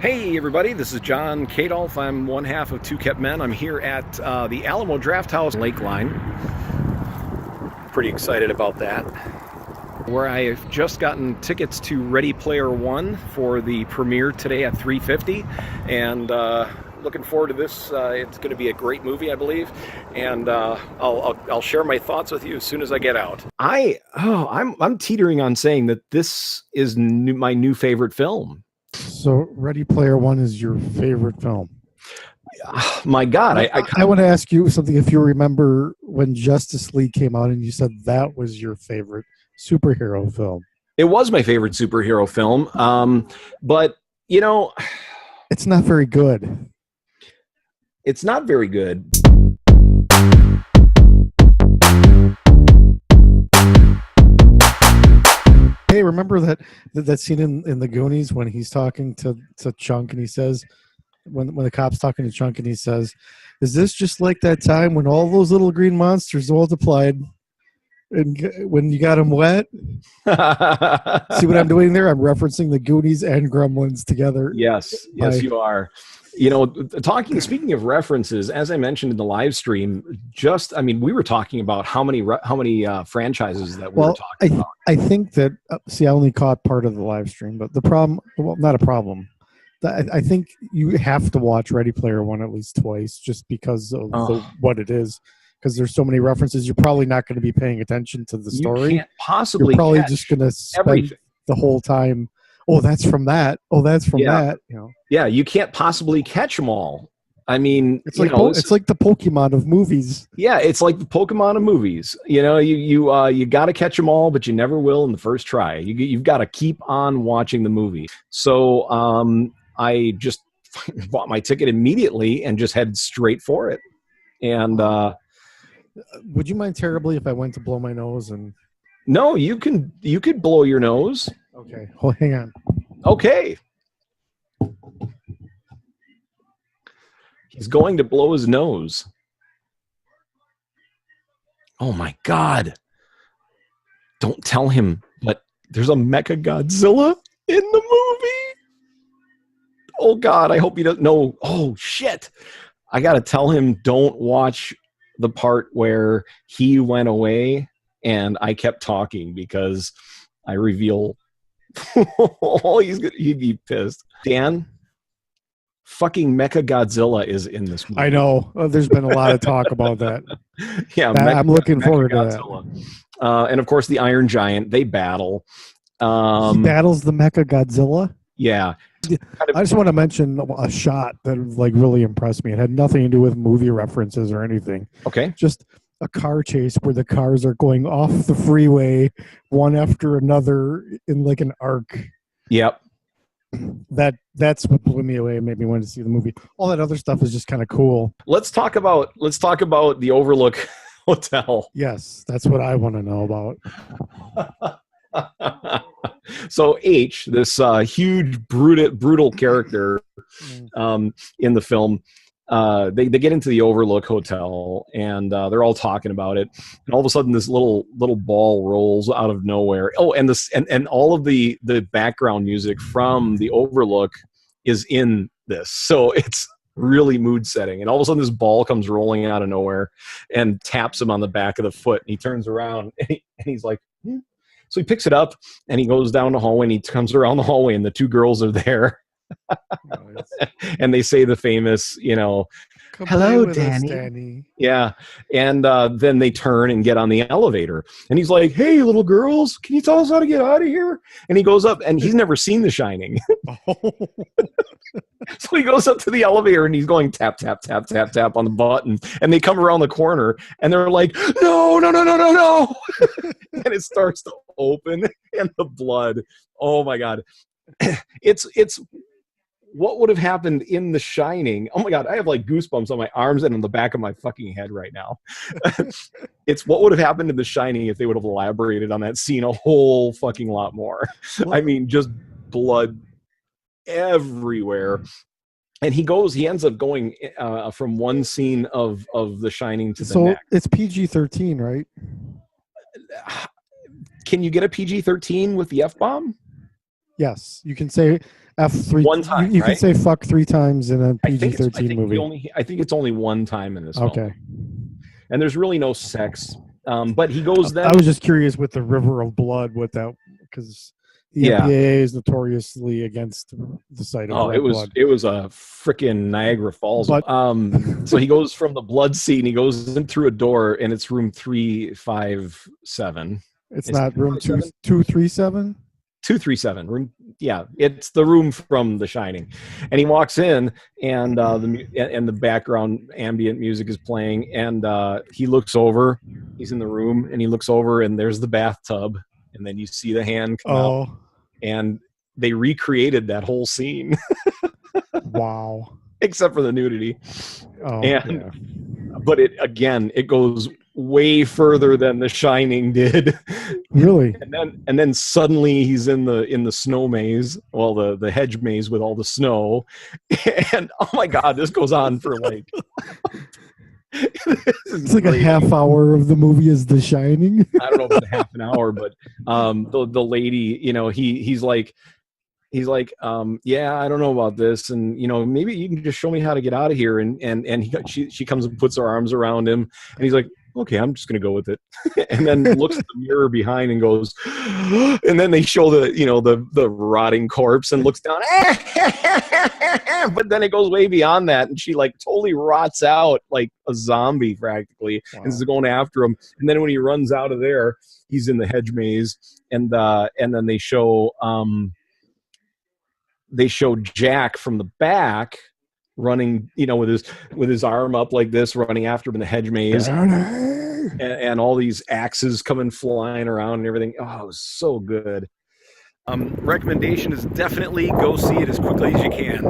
Hey everybody, this is John Kadolf. I'm one half of Two Kept Men. I'm here at the Alamo Drafthouse Lakeline. Pretty excited about that. Where I've just gotten tickets to Ready Player One for the premiere today at 3:50, and looking forward to this. It's going to be a great movie, I believe, and I'll share my thoughts with you as soon as I get out. I'm teetering on saying that this is my new favorite film. So, Ready Player One is your favorite film? My God, I want to ask you something. If you remember when Justice League came out, and you said that was your favorite superhero film. It was my favorite superhero film, but you know, it's not very good. It's not very good. Hey, remember that scene in the Goonies when he's talking to Chunk, and he says, when the cop's talking to Chunk, and he says, "Is this just like that time when all those little green monsters multiplied, and when you got them wet?" See what I'm doing there? I'm referencing the Goonies and Gremlins together. Yes, you are. You know, speaking of references, as I mentioned in the live stream, we were talking about how many franchises that we were talking about. I think that, I only caught part of the live stream, but the problem, well, not a problem. I think you have to watch Ready Player One at least twice just because of what it is. Because there's so many references, you're probably not going to be paying attention to the story. You can't possibly. You're probably just going to spend the whole time. Oh, that's from that. Oh, that's from that. You know. Yeah, you can't possibly catch them all. I mean, it's like it's like the Pokemon of movies. Yeah, it's like the Pokemon of movies. You know, you got to catch them all, but you never will in the first try. You've got to keep on watching the movie. So I just bought my ticket immediately and just headed straight for it. And would you mind terribly if I went to blow my nose? And no, you could blow your nose. Okay. Oh, hang on. Okay. He's going to blow his nose. Oh my God. Don't tell him, but there's a Mecha Godzilla in the movie. Oh God, I hope he doesn't know. Oh shit. I got to tell him, don't watch the part where he went away and I kept talking, because I reveal he'd be pissed. Dan, fucking Mecha Godzilla is in this movie. I know. There's been a lot of talk about that. Yeah, I'm looking forward to that. And of course, the Iron Giant, they battle. He battles the Mecha Godzilla? Yeah. I just want to mention a shot that really impressed me. It had nothing to do with movie references or anything. Okay. Just a car chase where the cars are going off the freeway one after another in like an arc. Yep. That's what blew me away and made me want to see the movie. All that other stuff is just kind of cool. Let's talk about the Overlook Hotel. Yes, that's what I want to know about. So H, this huge brutal character in the film, they get into the Overlook Hotel, and they're all talking about it, and all of a sudden this little ball rolls out of nowhere. Oh, and and all of the background music from the Overlook is in this, so it's really mood setting. And all of a sudden this ball comes rolling out of nowhere and taps him on the back of the foot, and he turns around and he's like, hmm. So he picks it up and he goes down the hallway, and he comes around the hallway, and the two girls are there. And they say the famous, "Hello, Danny." Yeah. And then they turn and get on the elevator, and he's like, "Hey, little girls, can you tell us how to get out of here?" And he goes up, and he's never seen The Shining. So he goes up to the elevator, and he's going tap, tap, tap, tap, tap on the button, and they come around the corner, and they're like, no. And it starts to open, and the blood. Oh my God. It's what would have happened in The Shining. Oh my God, I have like goosebumps on my arms and on the back of my fucking head right now. It's what would have happened in The Shining if they would have elaborated on that scene a whole fucking lot more. I mean, just blood everywhere. And he ends up going from one scene of The Shining to the next. So it's PG-13, right? Can you get a PG-13 with the F-bomb? Yes, you can say F3. One time, You can right? say fuck 3 times in a I think PG-13 movie. I think it's only one time in this film. Okay. And there's really no sex. But he goes then. I was just curious with the river of blood, what that, because the MPAA is notoriously against the sight of red blood. It was a freaking Niagara Falls. But so he goes from the blood scene, and he goes in through a door, and it's room 357. It's not room 237. 237 room. Yeah, it's the room from The Shining. And he walks in, and the background ambient music is playing, and he looks over. He's in the room, and he looks over, and there's the bathtub, and then you see the hand come out, and they recreated that whole scene. Wow. Except for the nudity. But it goes way further than The Shining did. Really? And then suddenly he's in the snow maze, well, the hedge maze with all the snow. And oh my God, this goes on for like it's like a half hour of the movie is The Shining. I don't know if it's a half an hour, but the lady, he's like, yeah, I don't know about this, and maybe you can just show me how to get out of here. And she comes and puts her arms around him, and he's like, okay, I'm just gonna go with it. And then looks at the mirror behind and goes, and then they show the rotting corpse and looks down. But then it goes way beyond that, and she like totally rots out like a zombie practically. Wow. And is going after him. And then when he runs out of there, he's in the hedge maze, and then they show Jack from the back running, with his arm up like this, running after him in the hedge maze, and all these axes coming flying around and everything. Oh, it was so good. Recommendation is definitely go see it as quickly as you can.